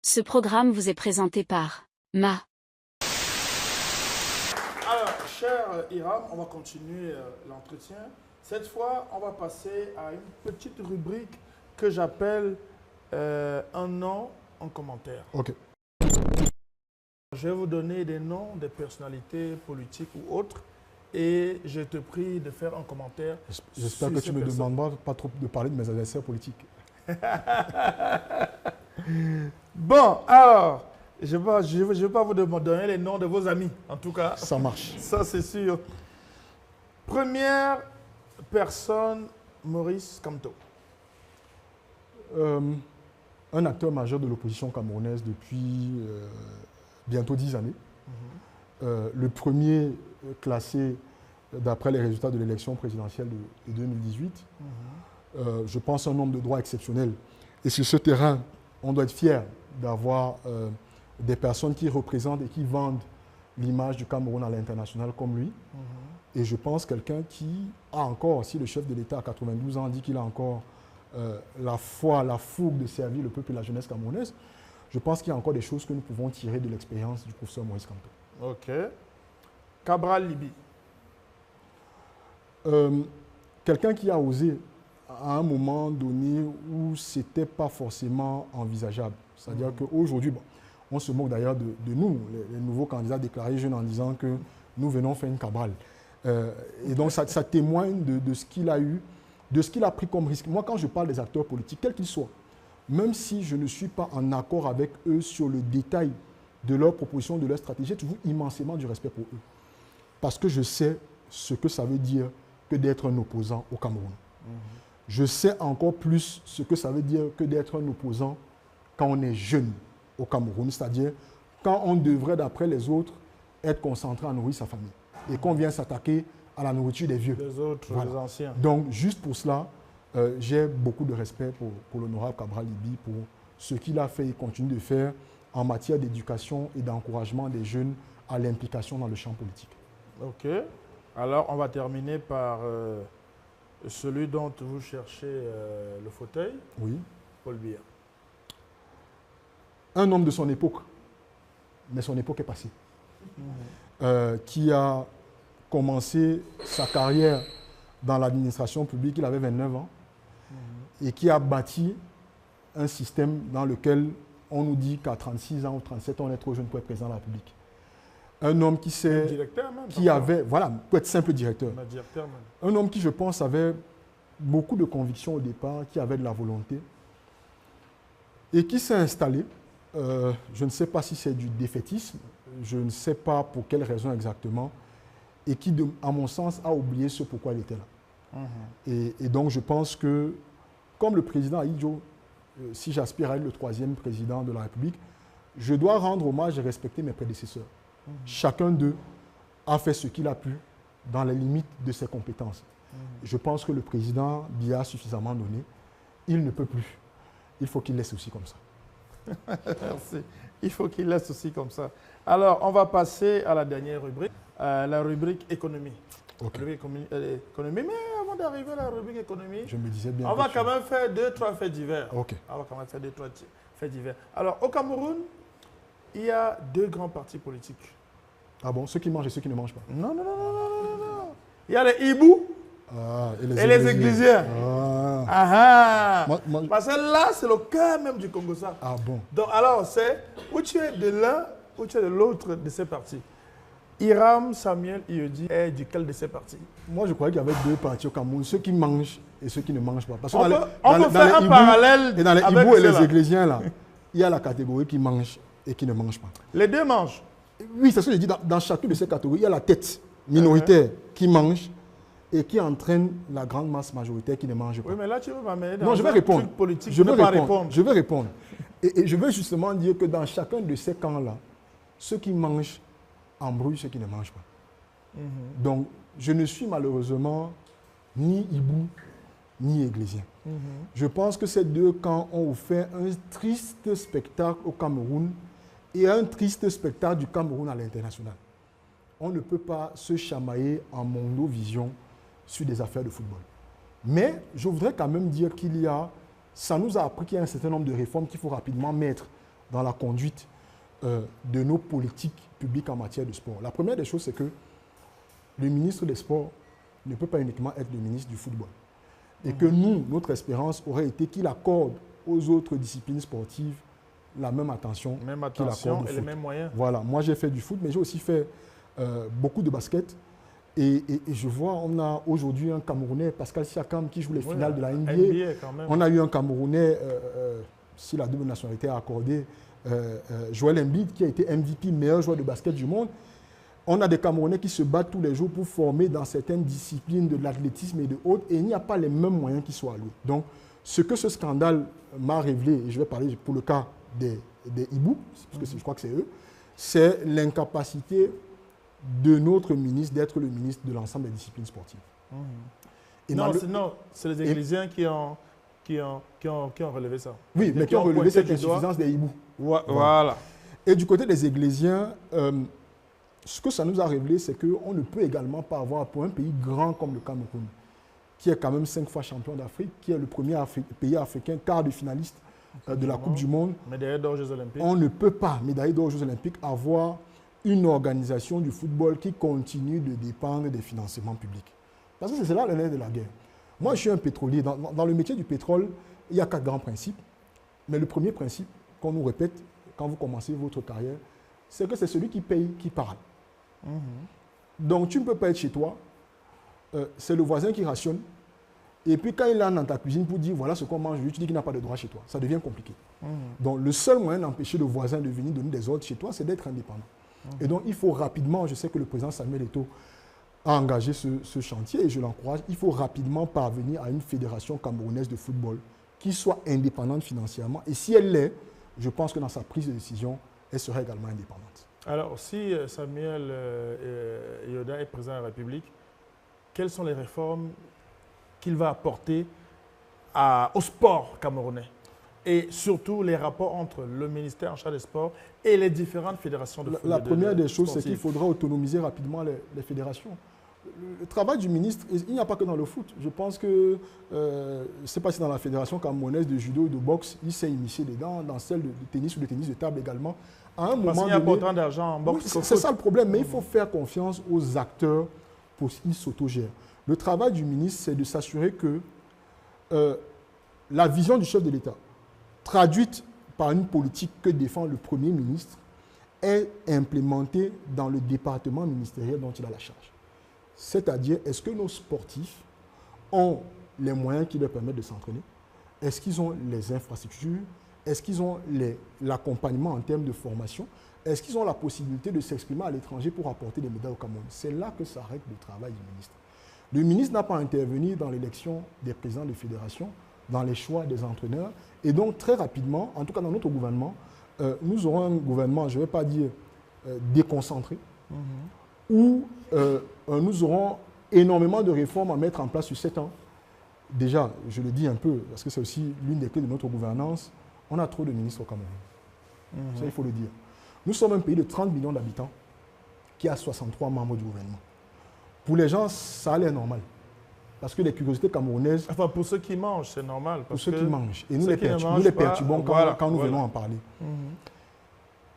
Ce programme vous est présenté par Ma. Alors, cher Hiram, on va continuer l'entretien. Cette fois, on va passer à une petite rubrique que j'appelle un nom en commentaire. Ok. Je vais vous donner des noms des personnalités politiques ou autres et je te prie de faire un commentaire. J'espère que tu ne me demandes pas trop de parler de mes adversaires politiques. Bon, alors, je ne vais pas vous donner les noms de vos amis, en tout cas. Ça marche. Ça, c'est sûr. Première personne, Maurice Kamto. Un acteur majeur de l'opposition camerounaise depuis bientôt 10 années. Le premier classé d'après les résultats de l'élection présidentielle de 2018. Je pense un homme de droit exceptionnel. Et sur ce terrain, on doit être fier d'avoir des personnes qui représentent et qui vendent l'image du Cameroun à l'international comme lui. Et je pense quelqu'un qui a encore, si le chef de l'État à 92 ans dit qu'il a encore la foi, la fougue de servir le peuple et la jeunesse camerounaise, je pense qu'il y a encore des choses que nous pouvons tirer de l'expérience du professeur Maurice Kamto. Ok. Cabral Libi. Quelqu'un qui a osé à un moment donné où ce n'était pas forcément envisageable. C'est-à-dire qu'aujourd'hui, bon, on se moque d'ailleurs de nous, les nouveaux candidats déclarés jeunes, en disant que nous venons faire une Cabral. Et donc ça témoigne de ce qu'il a eu, de ce qu'il a pris comme risque. Moi, quand je parle des acteurs politiques, quels qu'ils soient, même si je ne suis pas en accord avec eux sur le détail de leurs propositions, de leur stratégie, j'ai toujours immensément du respect pour eux. Parce que je sais ce que ça veut dire que d'être un opposant au Cameroun. Je sais encore plus ce que ça veut dire que d'être un opposant quand on est jeune au Cameroun, c'est-à-dire quand on devrait, d'après les autres, être concentré à nourrir sa famille et qu'on vient s'attaquer à la nourriture des vieux. Les autres, voilà. Les anciens. Donc, juste pour cela, j'ai beaucoup de respect pour l'honorable Cabral Libi, pour ce qu'il a fait et continue de faire en matière d'éducation et d'encouragement des jeunes à l'implication dans le champ politique. Ok. Alors, on va terminer par celui dont vous cherchez le fauteuil. Oui. Paul Biya. Un homme de son époque, mais son époque est passée, qui a commencé sa carrière dans l'administration publique, il avait 29 ans, et qui a bâti un système dans lequel on nous dit qu'à 36 ans ou 37 ans, on est trop jeune pour être président de la République. Un homme qui s'est, qui avait, voilà, pour être simple directeur. Un homme qui, je pense, avait beaucoup de convictions au départ, qui avait de la volonté, et qui s'est installé. Je ne sais pas si c'est du défaitisme, je ne sais pas pour quelle raison exactement, et qui, à mon sens, a oublié ce pourquoi il était là. Et donc, je pense que, comme le président Ahidjo, si j'aspire à être le 3e président de la République, je dois rendre hommage et respecter mes prédécesseurs. Chacun d'eux a fait ce qu'il a pu dans les limites de ses compétences. Je pense que le président Biya a suffisamment donné. Il ne peut plus. Il faut qu'il laisse aussi comme ça. Merci. Il faut qu'il laisse aussi comme ça. Alors, on va passer à la dernière rubrique, la rubrique économie. Okay. Économie. Mais avant d'arriver à la rubrique économie, je me disais bien on va quand même faire 2-3 faits divers. Okay. On va quand même faire 2-3 faits divers. Alors, au Cameroun, il y a 2 grands partis politiques. Ah bon, ceux qui mangent et ceux qui ne mangent pas? Non. Il y a les hiboux et les églisiens. Parce que là, c'est le cœur même du Congo, ça. Ah bon. Donc, alors, c'est où tu es de l'un ou tu es de l'autre de ces partis. Hiram Samuel Iodi est duquel de ces partis? Moi, je croyais qu'il y avait 2 partis au Cameroun, ceux qui mangent et ceux qui ne mangent pas. Parce que on peut faire un parallèle. Et dans les hiboux et les églisiens, là, il y a la catégorie qui mange et qui ne mange pas. Les 2 mangent? Oui, c'est ce que je dis. Dans chacune de ces catégories, il y a la tête minoritaire qui mange et qui entraîne la grande masse majoritaire qui ne mange pas. Oui, mais là, tu veux m'amener dans non, je vais répondre. Truc politique. Je vais répondre. Et je veux justement dire que dans chacun de ces camps-là, ceux qui mangent embrouillent ceux qui ne mangent pas. Donc, je ne suis malheureusement ni hibou, ni églésien. Je pense que ces 2 camps ont offert un triste spectacle au Cameroun et un triste spectacle du Cameroun à l'international. On ne peut pas se chamailler en mondo-vision sur des affaires de football. Mais je voudrais quand même dire ça nous a appris qu'il y a un certain nombre de réformes qu'il faut rapidement mettre dans la conduite de nos politiques publiques en matière de sport. La première des choses, c'est que le ministre des Sports ne peut pas uniquement être le ministre du football. Et que nous, notre espérance aurait été qu'il accorde aux autres disciplines sportives la même attention qu'il accorde au foot. Et les mêmes moyens. Voilà, moi j'ai fait du foot, mais j'ai aussi fait beaucoup de basket. Et je vois, on a aujourd'hui un Camerounais, Pascal Siakam, qui joue les finales de la NBA. Quand même. On a eu un Camerounais, si la double nationalité est accordée, Joel Embiid, qui a été MVP, meilleur joueur de basket du monde. On a des Camerounais qui se battent tous les jours pour former dans certaines disciplines de l'athlétisme et de autres, et il n'y a pas les mêmes moyens qui soient alloués. Donc, ce que ce scandale m'a révélé, et je vais parler pour le cas des Hibou, parce que je crois que c'est eux, c'est l'incapacité de notre ministre d'être le ministre de l'ensemble des disciplines sportives. Et non, c'est les Églisiens qui ont relevé ça. Oui, mais qui ont relevé cette insuffisance des Hibou. Voilà. Et du côté des Églisiens, ce que ça nous a révélé, c'est qu'on ne peut également pas avoir, pour un pays grand comme le Cameroun, qui est quand même 5 fois champion d'Afrique, qui est le premier pays africain, quart de finaliste de la Coupe du Monde. Médaillé d'or aux Jeux Olympiques. On ne peut pas, médaillé d'or aux Jeux Olympiques, avoir une organisation du football qui continue de dépendre des financements publics. Parce que c'est là le nerf de la guerre. Moi, je suis un pétrolier. Dans le métier du pétrole, il y a 4 grands principes. Mais le premier principe qu'on nous répète quand vous commencez votre carrière, c'est que c'est celui qui paye qui parle. Donc, tu ne peux pas être chez toi. C'est le voisin qui rationne. Et puis, quand il est dans ta cuisine pour dire voilà ce qu'on mange, tu dis qu'il n'a pas de droit chez toi. Ça devient compliqué. Donc, le seul moyen d'empêcher le voisin de venir donner des ordres chez toi, c'est d'être indépendant. Et donc, il faut rapidement, je sais que le président Samuel Eto'o a engagé ce chantier et je l'encourage, il faut rapidement parvenir à une fédération camerounaise de football qui soit indépendante financièrement. Et si elle l'est, je pense que dans sa prise de décision, elle sera également indépendante. Alors, si Samuel Yoda est président de la République, quelles sont les réformes qu'il va apporter au sport camerounais? Et surtout, les rapports entre le ministère en charge des sports et les différentes fédérations de football. La première des choses, c'est qu'il faudra autonomiser rapidement les fédérations. Le travail du ministre, il n'y a pas que dans le foot. Je pense que, je ne sais pas si dans la fédération camerounaise de judo et de boxe, il s'est initié dedans, dans celle de tennis ou de tennis de table également. À un moment qu'il y a pas autant d'argent en boxe. Oui, c'est ça le problème, mais il faut faire confiance aux acteurs pour qu'ils s'autogèrent. Le travail du ministre, c'est de s'assurer que la vision du chef de l'État, traduite par une politique que défend le Premier ministre, est implémentée dans le département ministériel dont il a la charge. C'est-à-dire, est-ce que nos sportifs ont les moyens qui leur permettent de s'entraîner? Est-ce qu'ils ont les infrastructures? Est-ce qu'ils ont l'accompagnement en termes de formation? Est-ce qu'ils ont la possibilité de s'exprimer à l'étranger pour apporter des médailles au Cameroun? C'est là que s'arrête le travail du ministre. Le ministre n'a pas intervenu dans l'élection des présidents de fédération, dans les choix des entraîneurs. Et donc, très rapidement, en tout cas dans notre gouvernement, nous aurons un gouvernement, je ne vais pas dire déconcentré, où nous aurons énormément de réformes à mettre en place sur 7 ans. Déjà, je le dis un peu, parce que c'est aussi l'une des clés de notre gouvernance, on a trop de ministres au Cameroun. Ça, il faut le dire. Nous sommes un pays de 30 millions d'habitants qui a 63 membres du gouvernement. Pour les gens, ça a l'air normal. Parce que les curiosités camerounaises... Enfin, pour ceux qui mangent, c'est normal. Pour ceux qui mangent. Et nous les perturbons quand nous venons en parler.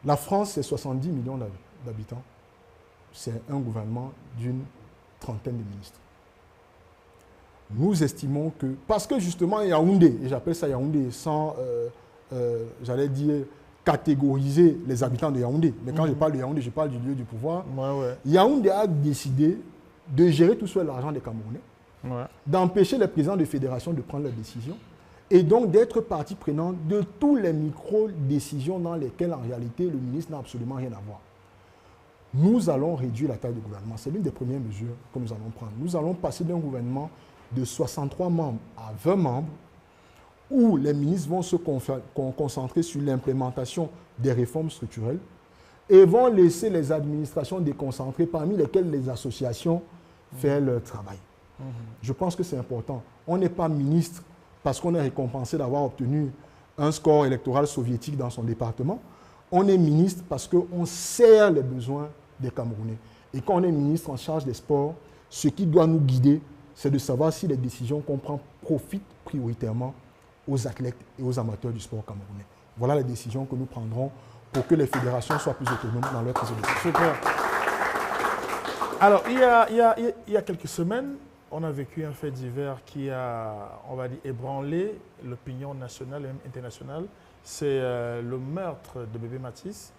La France, c'est 70 millions d'habitants. C'est un gouvernement d'une trentaine de ministres. Nous estimons que... Parce que justement, Yaoundé, et j'appelle ça Yaoundé sans, j'allais dire, catégoriser les habitants de Yaoundé. Mais quand je parle de Yaoundé, je parle du lieu du pouvoir. Yaoundé a décidé de gérer tout seul l'argent des Camerounais, d'empêcher les présidents de fédération de prendre leurs décisions et donc d'être partie prenante de tous les micro-décisions dans lesquelles, en réalité, le ministre n'a absolument rien à voir. Nous allons réduire la taille du gouvernement. C'est l'une des premières mesures que nous allons prendre. Nous allons passer d'un gouvernement de 63 membres à 20 membres où les ministres vont se concentrer sur l'implémentation des réformes structurelles et vont laisser les administrations déconcentrées, parmi lesquelles les associations, faire leur travail. Je pense que c'est important. On n'est pas ministre parce qu'on est récompensé d'avoir obtenu un score électoral soviétique dans son département. On est ministre parce qu'on sert les besoins des Camerounais. Et quand on est ministre en charge des sports, ce qui doit nous guider, c'est de savoir si les décisions qu'on prend profitent prioritairement aux athlètes et aux amateurs du sport camerounais. Voilà les décisions que nous prendrons pour que les fédérations soient plus autonomes dans leur prise de décision. Super. Alors, il y a quelques semaines, on a vécu un fait divers qui a, on va dire, ébranlé l'opinion nationale et même internationale. C'est le meurtre de bébé Mathis,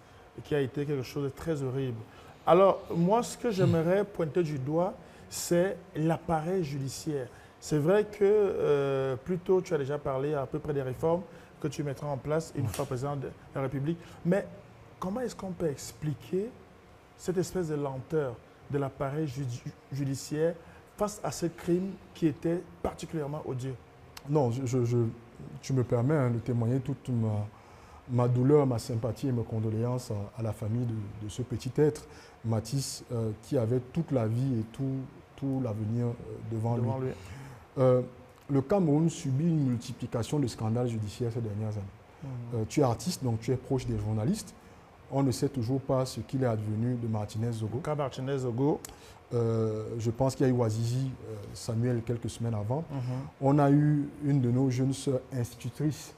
qui a été quelque chose de très horrible. Alors, moi, ce que j'aimerais pointer du doigt, c'est l'appareil judiciaire. C'est vrai que plus tôt, tu as déjà parlé à peu près des réformes que tu mettras en place une fois président de la République. Mais comment est-ce qu'on peut expliquer cette espèce de lenteur de l'appareil judiciaire face à ce crime qui était particulièrement odieux? Non, tu me permets de témoigner toute ma douleur, ma sympathie et mes condoléances à la famille de ce petit être, Mathis, qui avait toute la vie et tout l'avenir devant lui. Le Cameroun subit une multiplication de scandales judiciaires ces dernières années. Tu es artiste, donc tu es proche des journalistes. On ne sait toujours pas ce qu'il est advenu de Martinez Zogo. Cas Martinez Zogo. Je pense qu'il y a eu Ouazizi Samuel quelques semaines avant. On a eu une de nos jeunes sœurs institutrices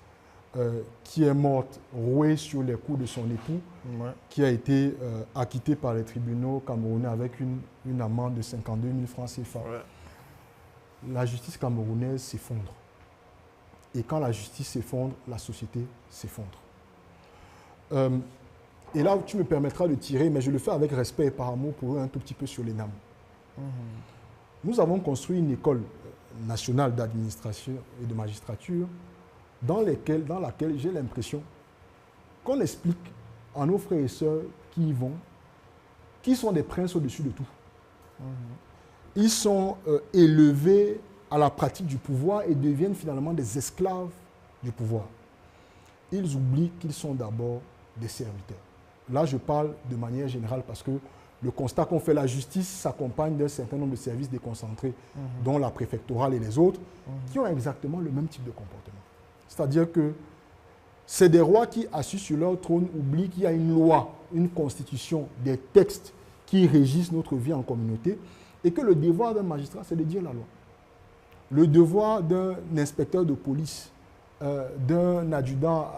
qui est morte rouée sur les coups de son époux, qui a été acquittée par les tribunaux camerounais avec une amende de 52 000 francs CFA. La justice camerounaise s'effondre. Et quand la justice s'effondre, la société s'effondre. Et là, tu me permettras de tirer, mais je le fais avec respect et par amour pour eux, un tout petit peu sur les NAM. Nous avons construit une école nationale d'administration et de magistrature dans laquelle j'ai l'impression qu'on explique à nos frères et sœurs qui y vont, qui sont des princes au-dessus de tout. Ils sont élevés à la pratique du pouvoir et deviennent finalement des esclaves du pouvoir. Ils oublient qu'ils sont d'abord des serviteurs. Là, je parle de manière générale parce que le constat qu'on fait, la justice s'accompagne d'un certain nombre de services déconcentrés, dont la préfectorale et les autres, qui ont exactement le même type de comportement. C'est-à-dire que c'est des rois qui, assis sur leur trône, oublient qu'il y a une loi, une constitution, des textes qui régissent notre vie en communauté et que le devoir d'un magistrat, c'est de dire la loi. Le devoir d'un inspecteur de police, d'un adjudant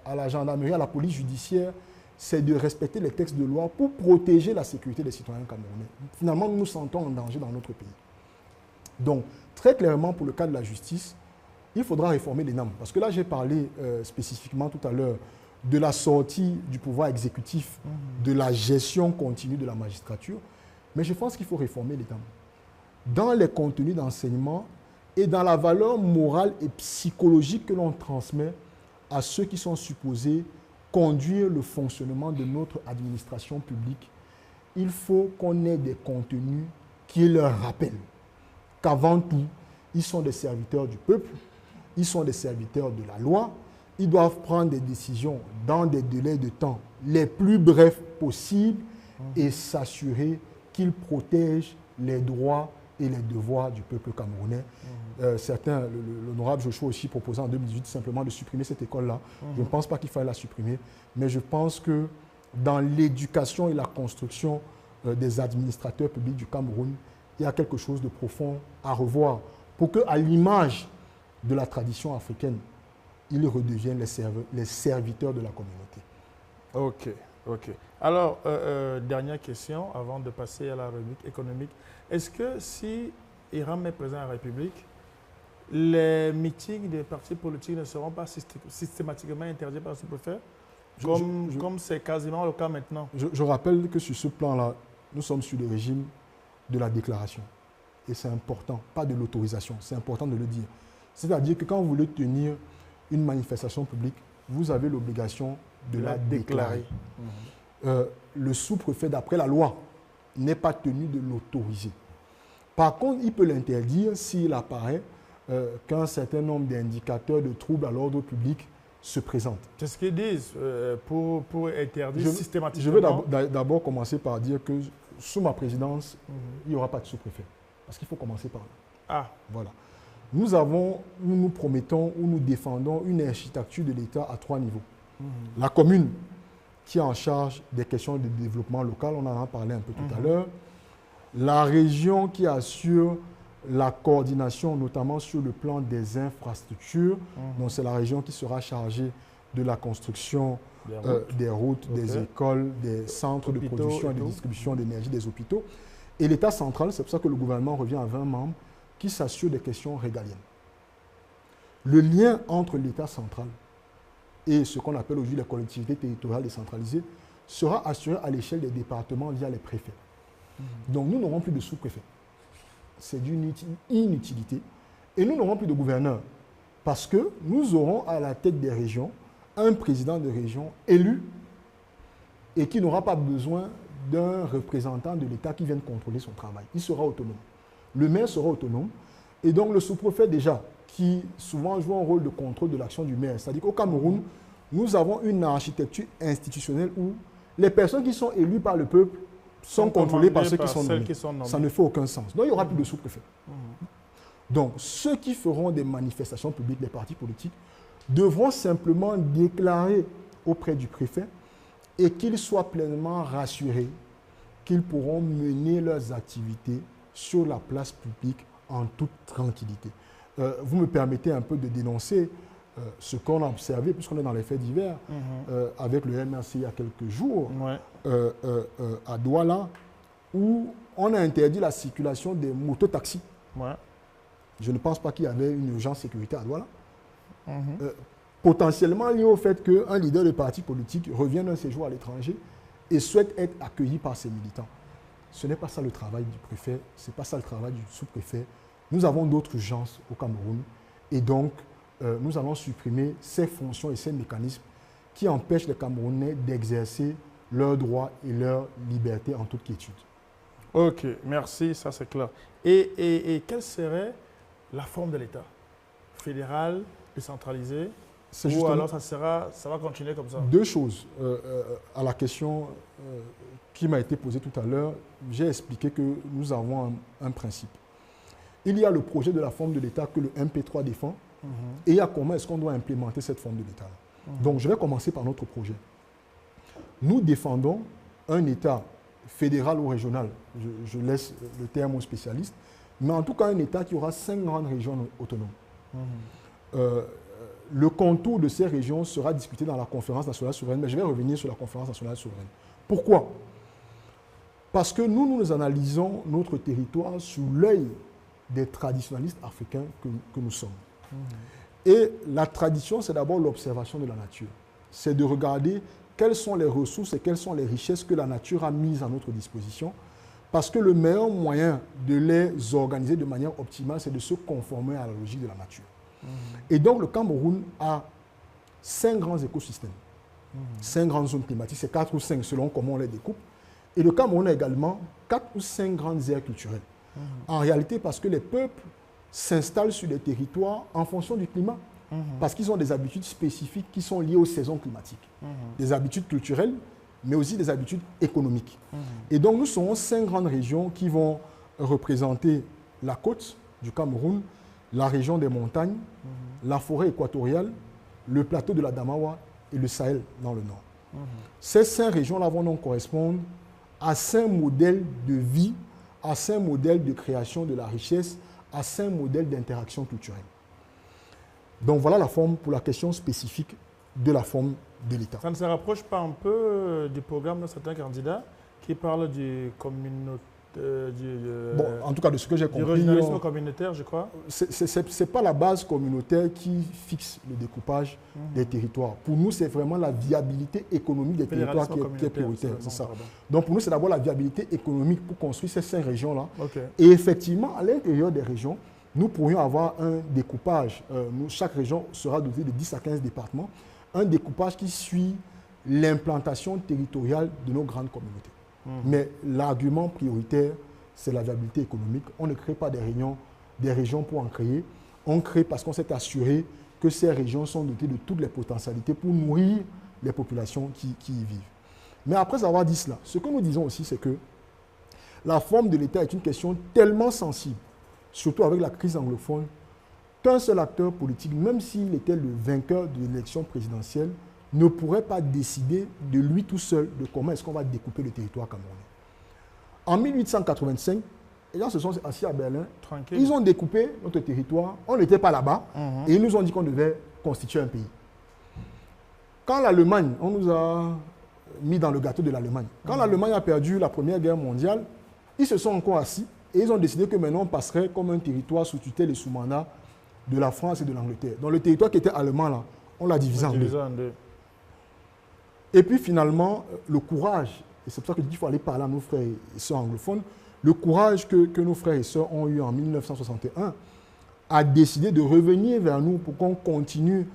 à la gendarmerie, à la police judiciaire, c'est de respecter les textes de loi pour protéger la sécurité des citoyens camerounais. Finalement, nous nous sentons en danger dans notre pays. Donc, très clairement, pour le cas de la justice, il faudra réformer les NAM. Parce que là, j'ai parlé spécifiquement tout à l'heure de la sortie du pouvoir exécutif, de la gestion continue de la magistrature. Mais je pense qu'il faut réformer les NAM. Dans les contenus d'enseignement et dans la valeur morale et psychologique que l'on transmet à ceux qui sont supposés conduire le fonctionnement de notre administration publique, il faut qu'on ait des contenus qui leur rappellent qu'avant tout, ils sont des serviteurs du peuple, ils sont des serviteurs de la loi, ils doivent prendre des décisions dans des délais de temps les plus brefs possibles et s'assurer qu'ils protègent les droits et les devoirs du peuple camerounais. Certains, l'honorable Joshua aussi proposait en 2018 simplement de supprimer cette école-là. Je ne pense pas qu'il faille la supprimer, mais je pense que dans l'éducation et la construction des administrateurs publics du Cameroun, il y a quelque chose de profond à revoir pour qu'à l'image de la tradition africaine, ils redeviennent les serviteurs de la communauté. Ok. Alors, dernière question avant de passer à la rubrique économique. Est-ce que si Hiram est président de la République, les meetings des partis politiques ne seront pas systématiquement interdits par le sous-préfet, comme c'est quasiment le cas maintenant? Je rappelle que sur ce plan-là, nous sommes sur le régime de la déclaration. Et c'est important, pas de l'autorisation, c'est important de le dire. C'est-à-dire que quand vous voulez tenir une manifestation publique, vous avez l'obligation de la déclarer. Le sous-préfet, d'après la loi, n'est pas tenu de l'autoriser. Par contre, il peut l'interdire s'il apparaît qu'un certain nombre d'indicateurs de troubles à l'ordre public se présentent. C'est ce qu'ils disent pour interdire systématiquement. Je veux d'abord commencer par dire que sous ma présidence, il n'y aura pas de sous-préfet. Parce qu'il faut commencer par là. Ah. Voilà. Nous nous promettons ou nous défendons une architecture de l'État à 3 niveaux. La commune, qui est en charge des questions de développement local, on en a parlé un peu tout à l'heure. La région qui assure la coordination, notamment sur le plan des infrastructures. Donc c'est la région qui sera chargée de la construction des routes, des écoles, des centres de production et de distribution d'énergie, des hôpitaux. Et l'État central, c'est pour ça que le gouvernement revient à 20 membres qui s'assurent des questions régaliennes. Le lien entre l'État central et ce qu'on appelle aujourd'hui les collectivités territoriales décentralisées sera assuré à l'échelle des départements via les préfets. Donc nous n'aurons plus de sous-préfets. C'est d'une inutilité. Et nous n'aurons plus de gouverneurs parce que nous aurons à la tête des régions un président de région élu et qui n'aura pas besoin d'un représentant de l'État qui vienne contrôler son travail. Il sera autonome. Le maire sera autonome. Et donc le sous-préfet déjà, qui souvent joue un rôle de contrôle de l'action du maire. C'est-à-dire qu'au Cameroun, nous avons une architecture institutionnelle où les personnes qui sont élues par le peuple sont contrôlées par ceux qui sont nommés. Ça ne fait aucun sens. Donc il n'y aura plus de sous-préfet. Donc ceux qui feront des manifestations publiques, les partis politiques, devront simplement déclarer auprès du préfet et qu'ils soient pleinement rassurés qu'ils pourront mener leurs activités sur la place publique en toute tranquillité. Vous me permettez un peu de dénoncer ce qu'on a observé, puisqu'on est dans les faits divers, avec le MRC il y a quelques jours, à Douala, où on a interdit la circulation des mototaxis. Je ne pense pas qu'il y avait une urgence sécurité à Douala. Potentiellement lié au fait qu'un leader de parti politique revient d'un séjour à l'étranger et souhaite être accueilli par ses militants. Ce n'est pas ça le travail du préfet, ce n'est pas ça le travail du sous-préfet. Nous avons d'autres urgences au Cameroun et donc nous allons supprimer ces fonctions et ces mécanismes qui empêchent les Camerounais d'exercer leurs droits et leurs libertés en toute quiétude. Ok, merci, ça c'est clair. Et quelle serait la forme de l'État? Fédéral, décentralisé, ou alors ça va continuer comme ça? Deux choses. À la question qui m'a été posée tout à l'heure, j'ai expliqué que nous avons un principe. Il y a le projet de la forme de l'État que le MP3 défend, et il y a comment est-ce qu'on doit implémenter cette forme de l'État. Donc je vais commencer par notre projet. Nous défendons un État fédéral ou régional, je laisse le terme aux spécialistes, mais en tout cas un État qui aura 5 grandes régions autonomes. Le contour de ces régions sera discuté dans la conférence nationale souveraine, mais je vais revenir sur la conférence nationale souveraine. Pourquoi? Parce que nous analysons notre territoire sous l'œil des traditionalistes africains que nous sommes. Et la tradition, c'est d'abord l'observation de la nature. C'est de regarder quelles sont les ressources et quelles sont les richesses que la nature a mises à notre disposition. Parce que le meilleur moyen de les organiser de manière optimale, c'est de se conformer à la logique de la nature. Et donc, le Cameroun a 5 grands écosystèmes, 5 grandes zones climatiques, c'est 4 ou 5 selon comment on les découpe. Et le Cameroun a également 4 ou 5 grandes aires culturelles. En réalité, parce que les peuples s'installent sur des territoires en fonction du climat, parce qu'ils ont des habitudes spécifiques qui sont liées aux saisons climatiques, des habitudes culturelles, mais aussi des habitudes économiques. Et donc, nous serons 5 grandes régions qui vont représenter la côte du Cameroun, la région des montagnes, la forêt équatoriale, le plateau de la Damawa et le Sahel dans le nord. Ces 5 régions-là vont donc correspondre à 5 modèles de vie, à 5 modèles de création de la richesse, à 5 modèles d'interaction culturelle. Donc voilà la forme pour la question spécifique de la forme de l'État. Ça ne se rapproche pas un peu du programme de certains candidats qui parlent du communautaire? Bon, en tout cas, de ce que j'ai compris, du régionalisme communautaire, je crois. Ce n'est pas la base communautaire qui fixe le découpage des territoires. Pour nous, c'est vraiment la viabilité économique des territoires qui est prioritaire. C'est ça. Donc pour nous, c'est d'abord la viabilité économique pour construire ces 5 régions-là. Et effectivement, à l'intérieur des régions, nous pourrions avoir un découpage. Chaque région sera dotée de 10 à 15 départements. Un découpage qui suit l'implantation territoriale de nos grandes communautés. Mais l'argument prioritaire, c'est la viabilité économique. On ne crée pas des régions pour en créer. On crée parce qu'on s'est assuré que ces régions sont dotées de toutes les potentialités pour nourrir les populations qui y vivent. Mais après avoir dit cela, ce que nous disons aussi, c'est que la forme de l'État est une question tellement sensible, surtout avec la crise anglophone, qu'un seul acteur politique, même s'il était le vainqueur de l'élection présidentielle, ne pourrait pas décider de lui tout seul de comment est-ce qu'on va découper le territoire camerounais. En 1885, les gens se sont assis à Berlin, ils ont découpé notre territoire, on n'était pas là-bas, et ils nous ont dit qu'on devait constituer un pays. quand l'Allemagne, on nous a mis dans le gâteau de l'Allemagne, quand l'Allemagne a perdu la Première Guerre mondiale, ils se sont encore assis et ils ont décidé que maintenant on passerait comme un territoire sous tutelle et sous mandat de la France et de l'Angleterre. Donc le territoire qui était allemand, là, on l'a divisé en deux. Et puis finalement, le courage, et c'est pour ça que je dis qu'il faut aller parler à nos frères et sœurs anglophones, le courage que nos frères et sœurs ont eu en 1961 a décidé de revenir vers nous pour qu'on continue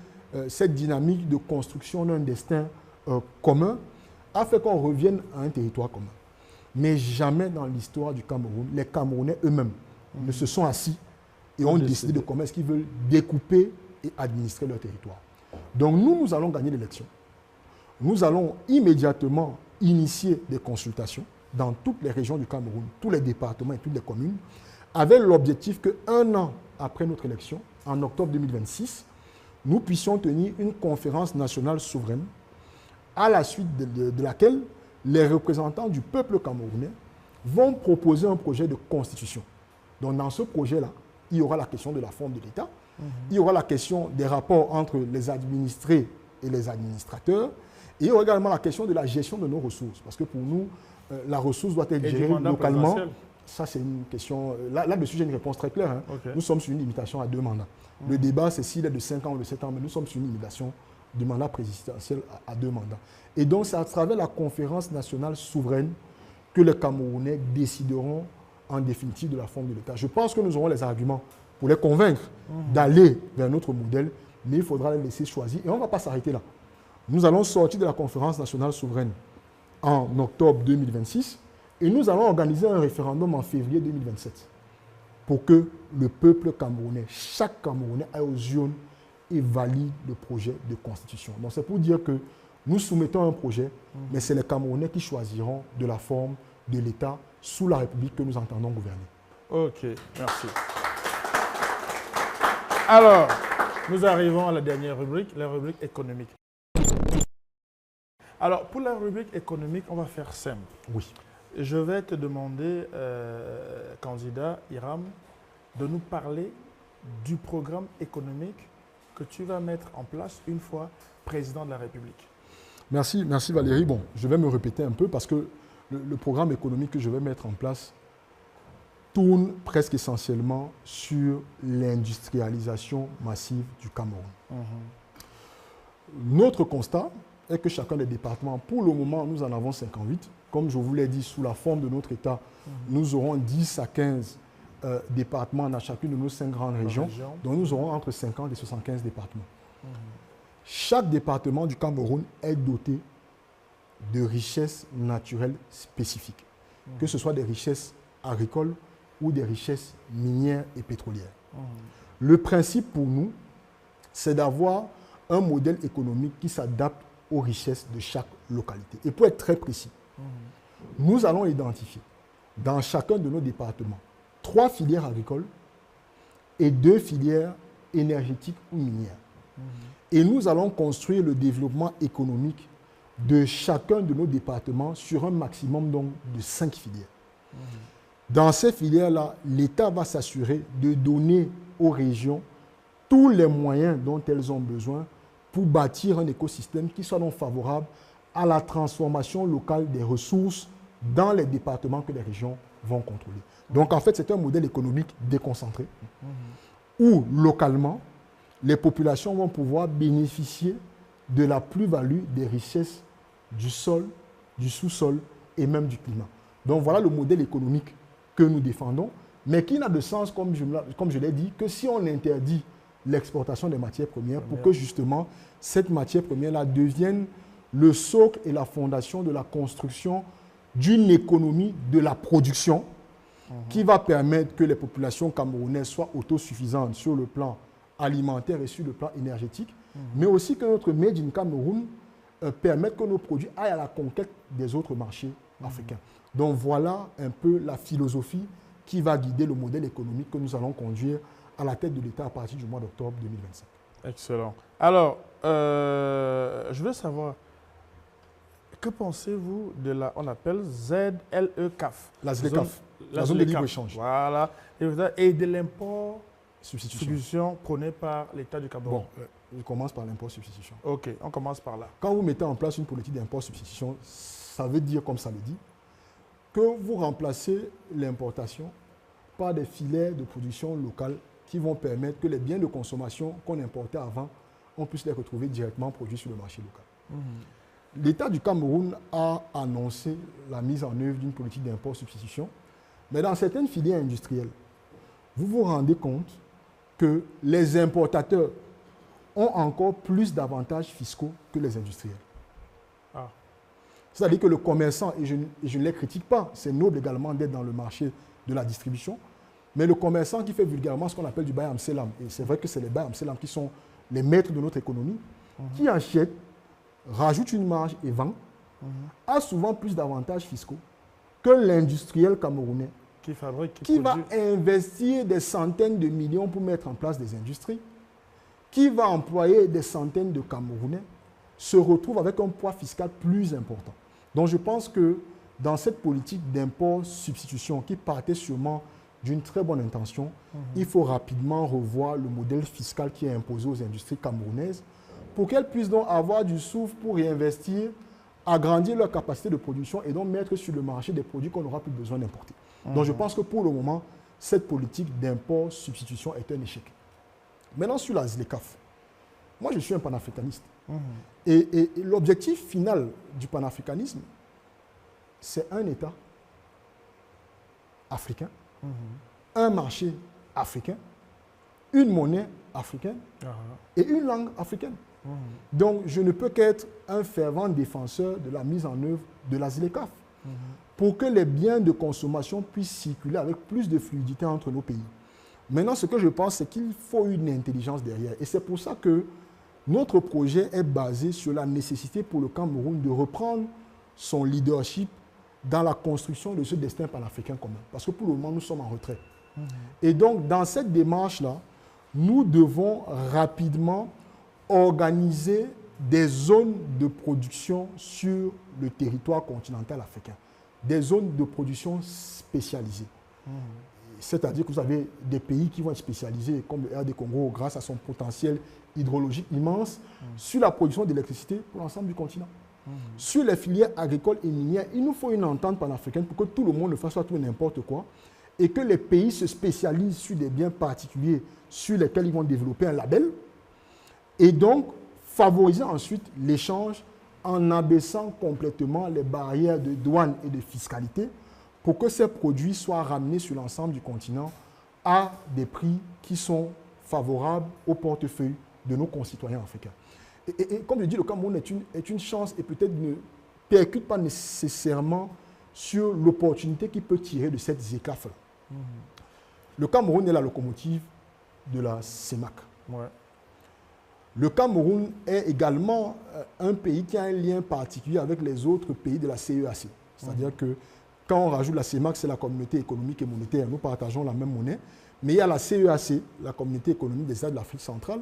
cette dynamique de construction d'un destin commun, a fait qu'on revienne à un territoire commun. Mais jamais dans l'histoire du Cameroun, les Camerounais eux-mêmes ne se sont assis et ont décidé de comment est-ce qu'ils veulent découper et administrer leur territoire. Donc nous allons gagner l'élection. Nous allons immédiatement initier des consultations dans toutes les régions du Cameroun, tous les départements et toutes les communes, avec l'objectif qu'un an après notre élection, en octobre 2026, nous puissions tenir une conférence nationale souveraine à la suite de laquelle les représentants du peuple camerounais vont proposer un projet de constitution. Donc dans ce projet-là, il y aura la question de la forme de l'État, il y aura la question des rapports entre les administrés et les administrateurs, et il y aura également la question de la gestion de nos ressources. Parce que pour nous, la ressource doit être gérée localement. Ça, c'est une question... Là-dessus, j'ai une réponse très claire. Hein. Okay. Nous sommes sur une limitation à 2 mandats. Le débat, c'est s'il est de 5 ans ou de 7 ans, mais nous sommes sur une limitation de mandat présidentiel à 2 mandats. Et donc, c'est à travers la conférence nationale souveraine que les Camerounais décideront en définitive de la forme de l'État. Je pense que nous aurons les arguments pour les convaincre d'aller vers notre modèle, mais il faudra les laisser choisir. Et on ne va pas s'arrêter là. Nous allons sortir de la conférence nationale souveraine en octobre 2026 et nous allons organiser un référendum en février 2027 pour que le peuple camerounais, chaque Camerounais aille aux urnes et valide le projet de constitution. Donc c'est pour dire que nous soumettons un projet, mais c'est les Camerounais qui choisiront de la forme de l'État sous la République que nous entendons gouverner. Ok, merci. Alors, nous arrivons à la dernière rubrique, la rubrique économique. Alors, pour la rubrique économique, on va faire simple. Oui. Je vais te demander, candidat Hiram, de nous parler du programme économique que tu vas mettre en place une fois président de la République. Merci Valérie. Bon, je vais me répéter un peu parce que le programme économique que je vais mettre en place tourne presque essentiellement sur l'industrialisation massive du Cameroun. Notre constat est que chacun des départements, pour le moment, nous en avons 58. Comme je vous l'ai dit, sous la forme de notre État, nous aurons 10 à 15 départements dans chacune de nos 5 grandes régions. Donc nous aurons entre 50 et 75 départements. Chaque département du Cameroun est doté de richesses naturelles spécifiques, que ce soit des richesses agricoles ou des richesses minières et pétrolières. Le principe pour nous, c'est d'avoir un modèle économique qui s'adapte aux richesses de chaque localité. Et pour être très précis, nous allons identifier dans chacun de nos départements 3 filières agricoles et 2 filières énergétiques ou minières. Et nous allons construire le développement économique de chacun de nos départements sur un maximum donc de 5 filières. Dans ces filières-là, l'État va s'assurer de donner aux régions tous les moyens dont elles ont besoin pour bâtir un écosystème qui soit donc favorable à la transformation locale des ressources dans les départements que les régions vont contrôler. Donc en fait, c'est un modèle économique déconcentré où localement, les populations vont pouvoir bénéficier de la plus-value des richesses du sol, du sous-sol et même du climat. Donc voilà le modèle économique que nous défendons, mais qui n'a de sens, comme je l'ai dit, que si on interdit l'exportation des matières premières pour que justement cette matière première-là devienne le socle et la fondation de la construction d'une économie de la production qui va permettre que les populations camerounaises soient autosuffisantes sur le plan alimentaire et sur le plan énergétique, mais aussi que notre Made in Cameroun permette que nos produits aillent à la conquête des autres marchés africains. Donc voilà un peu la philosophie qui va guider le modèle économique que nous allons conduire à la tête de l'État à partir du mois d'octobre 2025. Excellent. Alors, je veux savoir, que pensez-vous de la, on appelle ZLECAf? La ZLECAF, la zone de libre-échange. Voilà, et de l'import substitution prôné par l'État du Cameroun. Bon, Je commence par l'import-substitution. Ok, on commence par là. Quand vous mettez en place une politique d'import-substitution, ça veut dire, comme ça le dit, que vous remplacez l'importation par des filets de production locale qui vont permettre que les biens de consommation qu'on importait avant, on puisse les retrouver directement produits sur le marché local. L'État du Cameroun a annoncé la mise en œuvre d'une politique d'import-substitution, mais dans certaines filières industrielles, vous vous rendez compte que les importateurs ont encore plus d'avantages fiscaux que les industriels. Ah. C'est-à-dire que le commerçant, et je ne les critique pas, c'est noble également d'être dans le marché de la distribution, mais le commerçant qui fait vulgairement ce qu'on appelle du bayam selam, et c'est vrai que c'est les bayam selam qui sont les maîtres de notre économie, qui achètent, rajoutent une marge et vendent, a souvent plus d'avantages fiscaux que l'industriel camerounais Qui fabrique, qui va produit. investir des centaines de millions pour mettre en place des industries, qui va employer des centaines de Camerounais, se retrouve avec un poids fiscal plus important. Donc je pense que dans cette politique d'import-substitution qui partait sûrement d'une très bonne intention, il faut rapidement revoir le modèle fiscal qui est imposé aux industries camerounaises pour qu'elles puissent donc avoir du souffle pour réinvestir, agrandir leur capacité de production et donc mettre sur le marché des produits qu'on n'aura plus besoin d'importer. Donc je pense que pour le moment, cette politique d'import-substitution est un échec. Maintenant, sur la ZLECAf, moi je suis un panafricaniste. Et l'objectif final du panafricanisme, c'est un État africain, un marché africain, une monnaie africaine et une langue africaine. Donc je ne peux qu'être un fervent défenseur de la mise en œuvre de la ZLECAf pour que les biens de consommation puissent circuler avec plus de fluidité entre nos pays. Maintenant, ce que je pense, c'est qu'il faut une intelligence derrière. Et c'est pour ça que notre projet est basé sur la nécessité pour le Cameroun de reprendre son leadership dans la construction de ce destin panafricain commun. Parce que pour le moment, nous sommes en retrait. Et donc, dans cette démarche-là, nous devons rapidement organiser des zones de production sur le territoire continental africain. Des zones de production spécialisées. C'est-à-dire que vous avez des pays qui vont être spécialisés, comme le RD Congo, grâce à son potentiel hydrologique immense, sur la production d'électricité pour l'ensemble du continent. Sur les filières agricoles et minières, il nous faut une entente panafricaine pour que tout le monde ne fasse pas tout et n'importe quoi et que les pays se spécialisent sur des biens particuliers sur lesquels ils vont développer un label et donc favoriser ensuite l'échange en abaissant complètement les barrières de douane et de fiscalité pour que ces produits soient ramenés sur l'ensemble du continent à des prix qui sont favorables au portefeuille de nos concitoyens africains. Et comme je dis, le Cameroun est une chance et peut-être ne percute pas nécessairement sur l'opportunité qu'il peut tirer de cette ZLECAf-là. Le Cameroun est la locomotive de la CEMAC. Ouais. Le Cameroun est également un pays qui a un lien particulier avec les autres pays de la CEAC. C'est-à-dire que quand on rajoute la CEMAC, c'est la communauté économique et monétaire. Nous partageons la même monnaie. Mais il y a la CEAC, la communauté économique des États de l'Afrique centrale,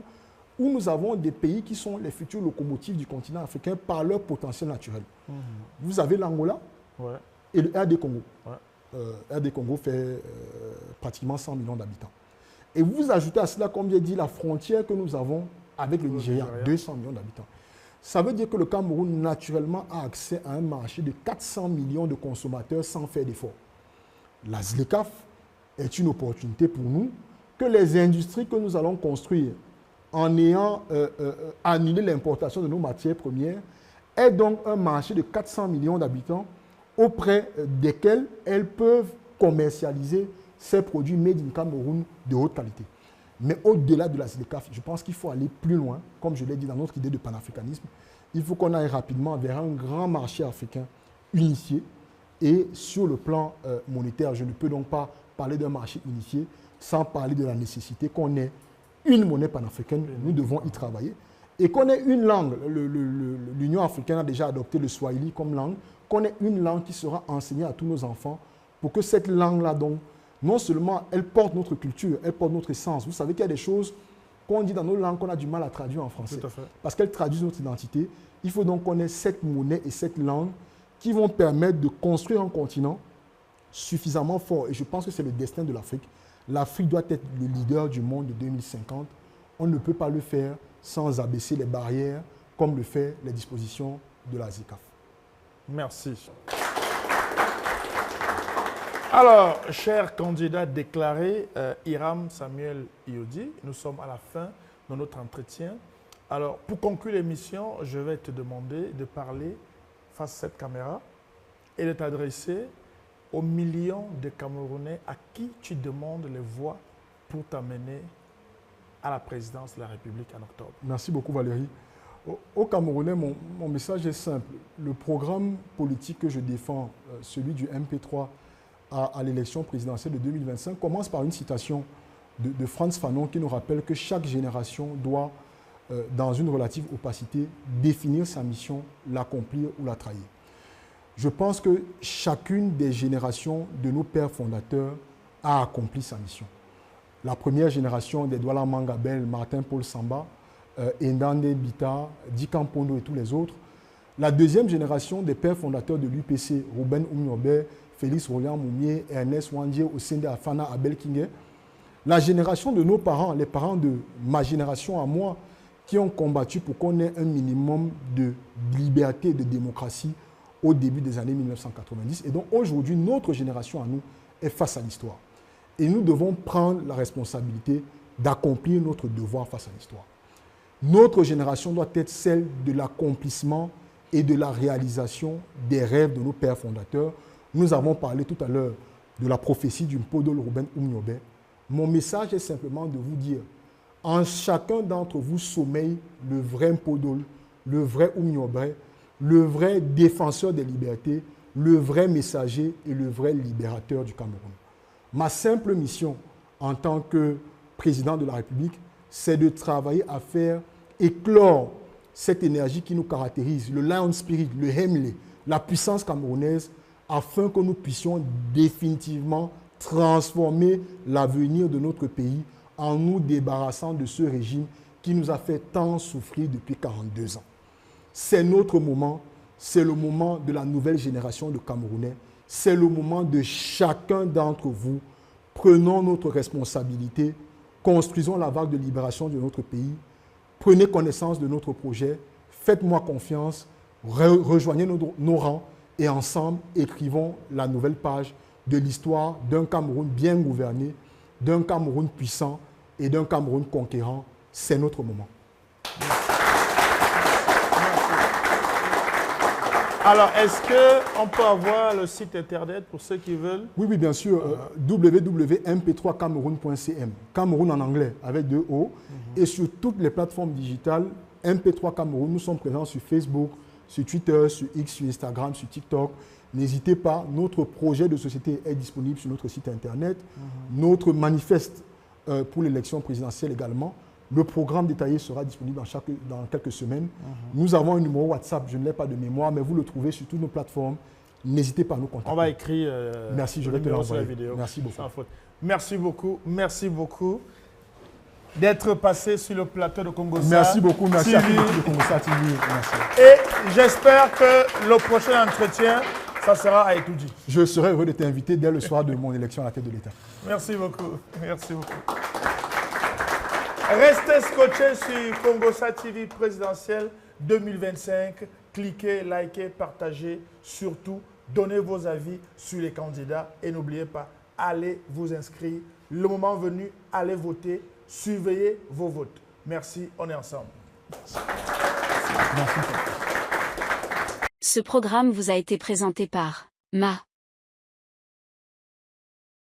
où nous avons des pays qui sont les futures locomotives du continent africain par leur potentiel naturel. Vous avez l'Angola et le RD Congo. RD Congo fait pratiquement 100 millions d'habitants. Et vous ajoutez à cela, comme j'ai dit, la frontière que nous avons avec le Nigeria, 200 millions d'habitants. Ça veut dire que le Cameroun, naturellement, a accès à un marché de 400 millions de consommateurs sans faire d'efforts. La ZLECAf est une opportunité pour nous que les industries que nous allons construire en ayant annulé l'importation de nos matières premières aient donc un marché de 400 millions d'habitants auprès desquels elles peuvent commercialiser ces produits made in Cameroun de haute qualité. Mais au-delà de la ZLECAf, je pense qu'il faut aller plus loin, comme je l'ai dit dans notre idée de panafricanisme. Il faut qu'on aille rapidement vers un grand marché africain unifié. Et sur le plan monétaire, je ne peux donc pas parler d'un marché unifié sans parler de la nécessité qu'on ait une monnaie panafricaine. Nous devons y travailler. Et qu'on ait une langue. L'Union africaine a déjà adopté le Swahili comme langue. Qu'on ait une langue qui sera enseignée à tous nos enfants pour que cette langue-là, donc, non seulement elle porte notre culture, elle porte notre essence. Vous savez qu'il y a des choses qu'on dit dans nos langues qu'on a du mal à traduire en français. Tout à fait. Parce qu'elles traduisent notre identité. Il faut donc qu'on ait cette monnaie et cette langue qui vont permettre de construire un continent suffisamment fort. Et je pense que c'est le destin de l'Afrique. L'Afrique doit être le leader du monde de 2050. On ne peut pas le faire sans abaisser les barrières, comme le fait les dispositions de la ZECAF. Merci. Alors, cher candidat déclaré, Hiram Samuel Iodi, nous sommes à la fin de notre entretien. Alors, pour conclure l'émission, je vais te demander de parler face à cette caméra et de t'adresser aux millions de Camerounais à qui tu demandes les voix pour t'amener à la présidence de la République en octobre. Merci beaucoup Valérie. Aux Camerounais, mon message est simple. Le programme politique que je défends, celui du MP3 à l'élection présidentielle de 2025, commence par une citation de Frantz Fanon qui nous rappelle que chaque génération doit, dans une relative opacité, définir sa mission, l'accomplir ou la trahir. Je pense que chacune des générations de nos pères fondateurs a accompli sa mission. La première génération des Douala Mangabel, Martin-Paul Samba, Endande Bita, Dikan Pondo et tous les autres. La deuxième génération des pères fondateurs de l'UPC, Ruben Oumniobe, Félix Roland Moumier, Ernest Wandje, Osende Afana, Abel Kingé. La génération de nos parents, les parents de ma génération à moi, qui ont combattu pour qu'on ait un minimum de liberté et de démocratie au début des années 1990. Et donc aujourd'hui, notre génération à nous est face à l'histoire. Et nous devons prendre la responsabilité d'accomplir notre devoir face à l'histoire. Notre génération doit être celle de l'accomplissement et de la réalisation des rêves de nos pères fondateurs. Nous avons parlé tout à l'heure de la prophétie du Mpodol Ruben Oumniobe. Mon message est simplement de vous dire, en chacun d'entre vous sommeille le vrai Mpodol, le vrai Oumniobe, le vrai défenseur des libertés, le vrai messager et le vrai libérateur du Cameroun. Ma simple mission en tant que président de la République, c'est de travailler à faire éclore cette énergie qui nous caractérise, le Lion Spirit, le Hemley, la puissance camerounaise, afin que nous puissions définitivement transformer l'avenir de notre pays en nous débarrassant de ce régime qui nous a fait tant souffrir depuis 42 ans. C'est notre moment, c'est le moment de la nouvelle génération de Camerounais, c'est le moment de chacun d'entre vous. Prenons notre responsabilité, construisons la vague de libération de notre pays, prenez connaissance de notre projet, faites-moi confiance, rejoignez nos rangs et ensemble écrivons la nouvelle page de l'histoire d'un Cameroun bien gouverné, d'un Cameroun puissant et d'un Cameroun conquérant. C'est notre moment. Alors, est-ce qu'on peut avoir le site internet pour ceux qui veulent? Oui, bien sûr. www.mp3cameroun.cm. Cameroun en anglais, avec 2 O. Et sur toutes les plateformes digitales, MP3 Cameroun, nous sommes présents sur Facebook, sur Twitter, sur X, sur Instagram, sur TikTok. N'hésitez pas, notre projet de société est disponible sur notre site internet. Notre manifeste pour l'élection présidentielle également. Le programme détaillé sera disponible dans quelques semaines. Nous avons un numéro WhatsApp, je ne l'ai pas de mémoire, mais vous le trouvez sur toutes nos plateformes. N'hésitez pas à nous contacter. On va écrire merci, je vais te l'envoyer. Merci beaucoup. Merci beaucoup. Merci beaucoup d'être passé sur le plateau de Congossa. Merci beaucoup. Merci à tous de Congossa TV. Merci. Et j'espère que le prochain entretien, ça sera à Etoudji. Je serai heureux de t'inviter dès le soir de mon élection à la tête de l'État. Merci beaucoup. Merci beaucoup. Restez scotchés sur Congossa TV présidentielle 2025. Cliquez, likez, partagez. Surtout, donnez vos avis sur les candidats. Et n'oubliez pas, allez vous inscrire. Le moment venu, allez voter. Surveillez vos votes. Merci, on est ensemble. Merci. Ce programme vous a été présenté par Ma.